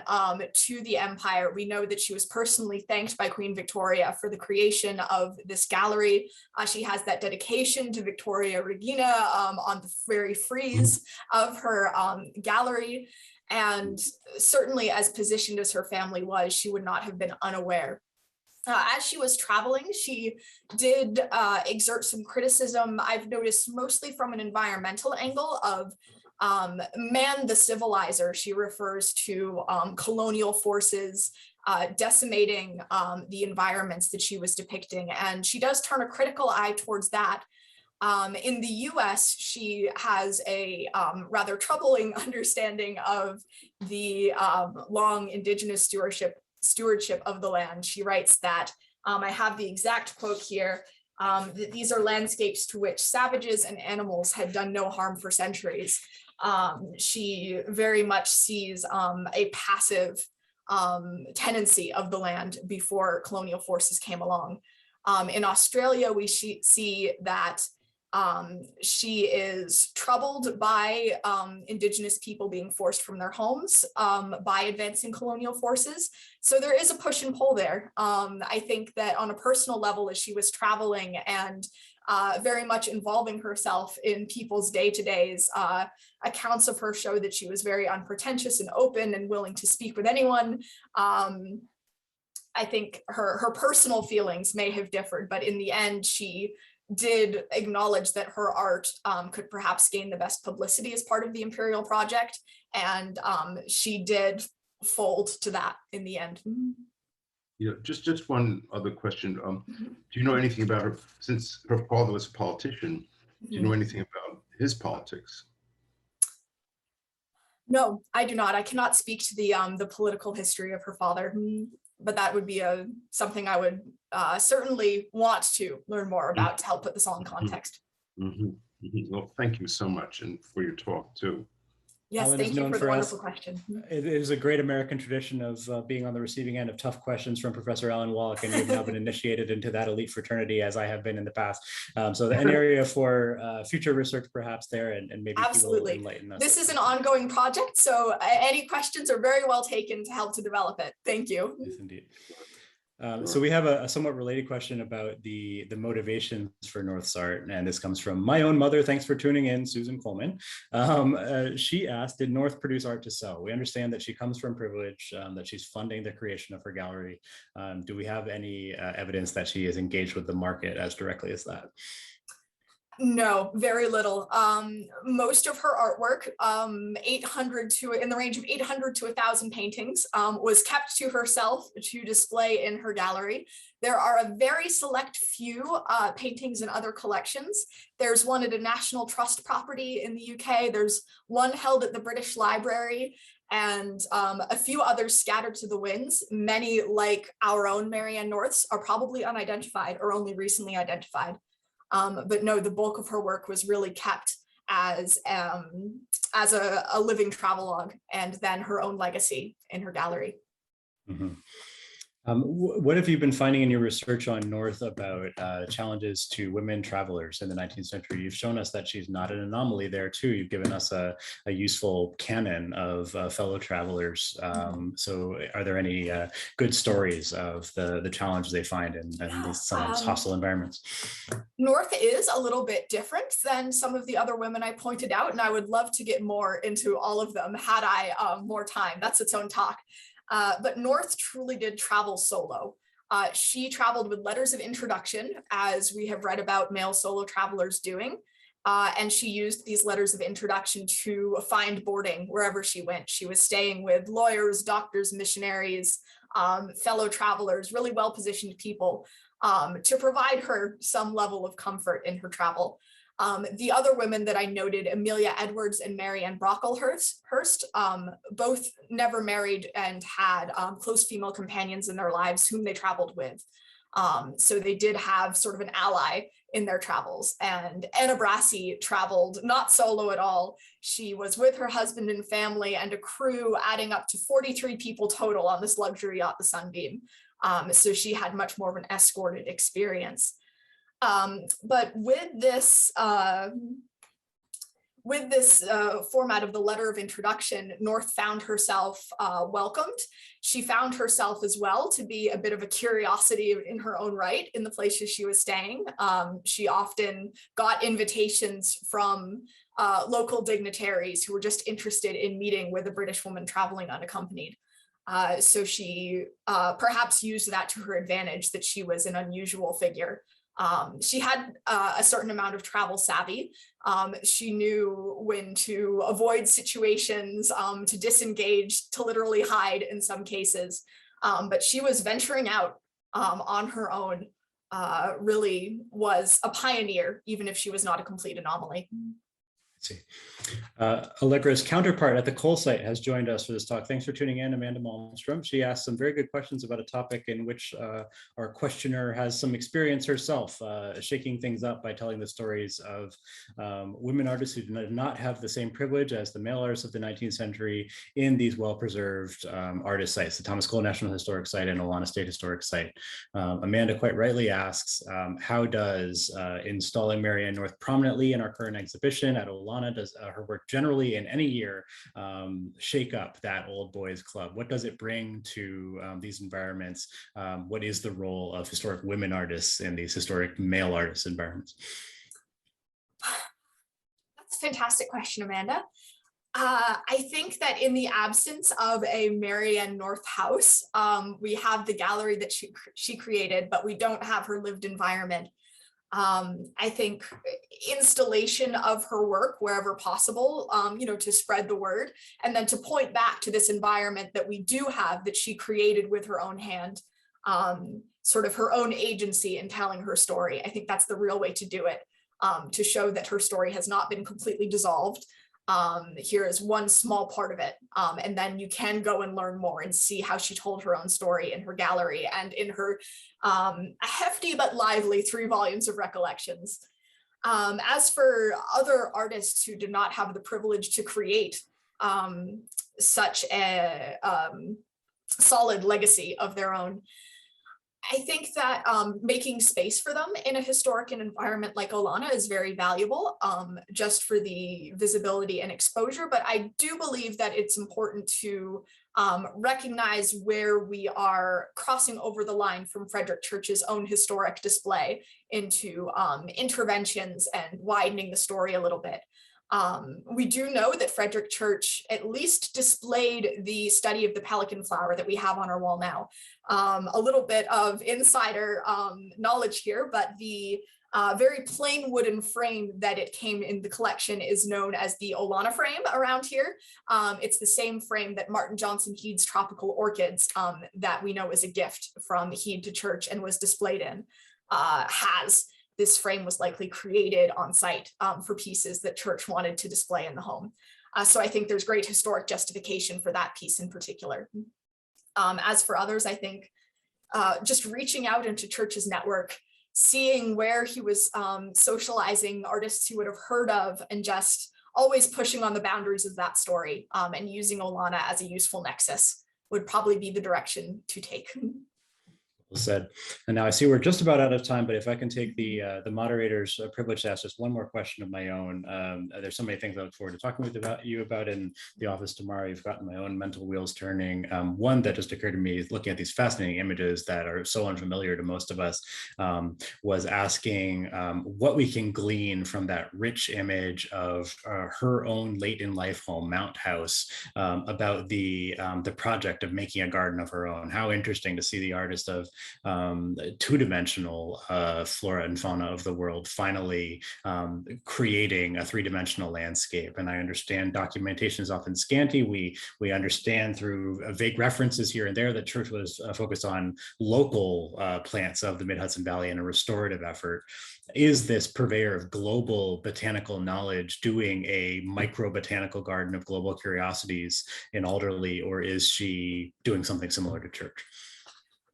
[SPEAKER 2] to the empire. We know that she was personally thanked by Queen Victoria for the creation of this gallery. She has that dedication to Victoria Regina on the very frieze of her gallery. And certainly as positioned as her family was, she would not have been unaware. As she was traveling, she did exert some criticism, I've noticed mostly from an environmental angle of man the civilizer. She refers to colonial forces decimating the environments that she was depicting. And she does turn a critical eye towards that. In the US, she has a rather troubling understanding of the long indigenous stewardship of the land. She writes that, I have the exact quote here, that these are landscapes to which savages and animals had done no harm for centuries. She very much sees a passive tenancy of the land before colonial forces came along. In Australia, we see that she is troubled by Indigenous people being forced from their homes by advancing colonial forces. So there is a push and pull there. I think that on a personal level, as she was traveling and very much involving herself in people's day-to-days, accounts of her show that she was very unpretentious and open and willing to speak with anyone. I think her personal feelings may have differed, but in the end, she did acknowledge that her art could perhaps gain the best publicity as part of the imperial project. And she did fold to that in the end.
[SPEAKER 3] Yeah, just one other question. Do you know anything about her, since her father was a politician, do you know anything about his politics?
[SPEAKER 2] No, I do not. I cannot speak to the political history of her father, but that would be something I would certainly want to learn more about to help put this all in context.
[SPEAKER 3] Well, thank you so much, and for your talk too.
[SPEAKER 2] Yes,
[SPEAKER 1] Alan
[SPEAKER 2] thank you for the wonderful question.
[SPEAKER 1] It is a great American tradition of being on the receiving end of tough questions from Professor Alan Wallach, and you've now been initiated into that elite fraternity as I have been in the past. So an area for future research perhaps there, and maybe
[SPEAKER 2] absolutely.
[SPEAKER 1] He will enlighten us.
[SPEAKER 2] This is an ongoing project, so any questions are very well taken to help to develop it. Thank you.
[SPEAKER 1] Yes, indeed. So we have a somewhat related question about the motivations for North's art, and this comes from my own mother. Thanks for tuning in, Susan Coleman. She asked, did North produce art to sell? We understand that she comes from privilege, that she's funding the creation of her gallery. Do we have any evidence that she is engaged with the market as directly as that?
[SPEAKER 2] No, very little. Most of her artwork, in the range of 800 to 1,000 paintings, was kept to herself to display in her gallery. There are a very select few paintings in other collections. There's one at a National Trust property in the UK. There's one held at the British Library, and a few others scattered to the winds. Many, like our own Marianne North's, are probably unidentified or only recently identified. But no, the bulk of her work was really kept as a living travelogue, and then her own legacy in her gallery.
[SPEAKER 1] What have you been finding in your research on North about challenges to women travelers in the 19th century? You've shown us that she's not an anomaly there too. You've given us a useful canon of fellow travelers. So are there any good stories of the challenge they find in these sometimes hostile environments?
[SPEAKER 2] North is a little bit different than some of the other women I pointed out, and I would love to get more into all of them had I more time. That's its own talk. But North truly did travel solo. She traveled with letters of introduction, as we have read about male solo travelers doing. And she used these letters of introduction to find boarding wherever she went. She was staying with lawyers, doctors, missionaries, fellow travelers, really well-positioned people to provide her some level of comfort in her travel. The other women that I noted, Amelia Edwards and Marianne Brodiehurst, both never married and had close female companions in their lives whom they traveled with. So they did have sort of an ally in their travels. And Anna Brassie traveled not solo at all. She was with her husband and family and a crew adding up to 43 people total on this luxury yacht, the Sunbeam. So she had much more of an escorted experience. But with this format of the letter of introduction, North found herself welcomed. She found herself as well to be a bit of a curiosity in her own right in the places she was staying. She often got invitations from local dignitaries who were just interested in meeting with a British woman traveling unaccompanied. So she perhaps used that to her advantage, that she was an unusual figure. She had a certain amount of travel savvy. She knew when to avoid situations, to disengage, to literally hide in some cases. But she was venturing out on her own, really was a pioneer, even if she was not a complete anomaly.
[SPEAKER 1] See. Allegra's counterpart at the coal site has joined us for this talk. Thanks for tuning in, Amanda Malmstrom. She asked some very good questions about a topic in which our questioner has some experience herself, shaking things up by telling the stories of women artists who did not have the same privilege as the male artists of the 19th century in these well-preserved artist sites, the Thomas Cole National Historic Site and Olana State Historic Site. Amanda quite rightly asks, how does installing Marianne North prominently in our current exhibition at Olana, does her work generally in any year shake up that old boys club? What does it bring to these environments? What is the role of historic women artists in these historic male artist environments?
[SPEAKER 2] That's a fantastic question, Amanda. I think that in the absence of a Marianne North house, we have the gallery that she created, but we don't have her lived environment. I think installation of her work wherever possible, to spread the word, and then to point back to this environment that we do have, that she created with her own hand, sort of her own agency in telling her story. I think that's the real way to do it, to show that her story has not been completely dissolved. Here is one small part of it. And then you can go and learn more and see how she told her own story in her gallery and in her hefty but lively 3 volumes of recollections. As for other artists who did not have the privilege to create such a solid legacy of their own, I think that making space for them in a historic environment like Olana is very valuable, just for the visibility and exposure. But I do believe that it's important to recognize where we are crossing over the line from Frederic Church's own historic display into interventions and widening the story a little bit. We do know that Frederic Church at least displayed the study of the pelican flower that we have on our wall now. A little bit of insider knowledge here, but the very plain wooden frame that it came in the collection is known as the Olana frame around here. It's the same frame that Martin Johnson Head's tropical orchids, that we know is a gift from Head to Church and was displayed in, has. This frame was likely created on site for pieces that Church wanted to display in the home. So I think there's great historic justification for that piece in particular. As for others, I think just reaching out into Church's network, seeing where he was socializing artists he would have heard of, and just always pushing on the boundaries of that story, and using Olana as a useful nexus would probably be the direction to take.
[SPEAKER 1] Well said. And now I see we're just about out of time, but if I can take the moderator's privilege to ask just one more question of my own. There's so many things I look forward to talking with you about in the office tomorrow. You've gotten my own mental wheels turning. One that just occurred to me is looking at these fascinating images that are so unfamiliar to most of us, was asking what we can glean from that rich image of her own late in life home, Mount House, about the project of making a garden of her own. How interesting to see the artist of two-dimensional flora and fauna of the world finally creating a three-dimensional landscape. And I understand documentation is often scanty. We understand through vague references here and there that Church was focused on local plants of the Mid-Hudson Valley in a restorative effort. Is this purveyor of global botanical knowledge doing a micro botanical garden of global curiosities in Alderley, or is she doing something similar to Church?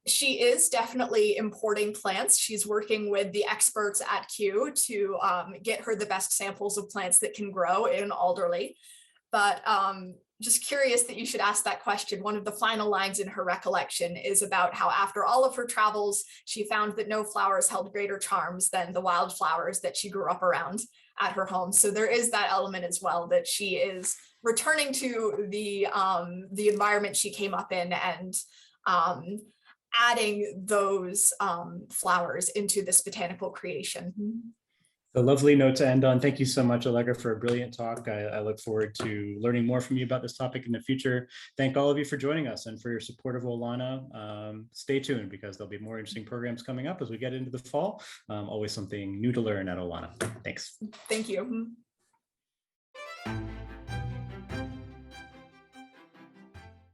[SPEAKER 2] She is definitely importing plants. She's working with the experts at Kew to get her the best samples of plants that can grow in Alderley. But just curious that you should ask that question. One of the final lines in her recollection is about how after all of her travels, she found that no flowers held greater charms than the wildflowers that she grew up around at her home. So there is that element as well, that she is returning to the environment she came up in and adding those flowers into this botanical creation.
[SPEAKER 1] A lovely note to end on. Thank you so much, Allegra, for a brilliant talk. I look forward to learning more from you about this topic in the future. Thank all of you for joining us and for your support of Olana. Stay tuned because there'll be more interesting programs coming up as we get into the fall. Always something new to learn at Olana. Thanks.
[SPEAKER 2] Thank you.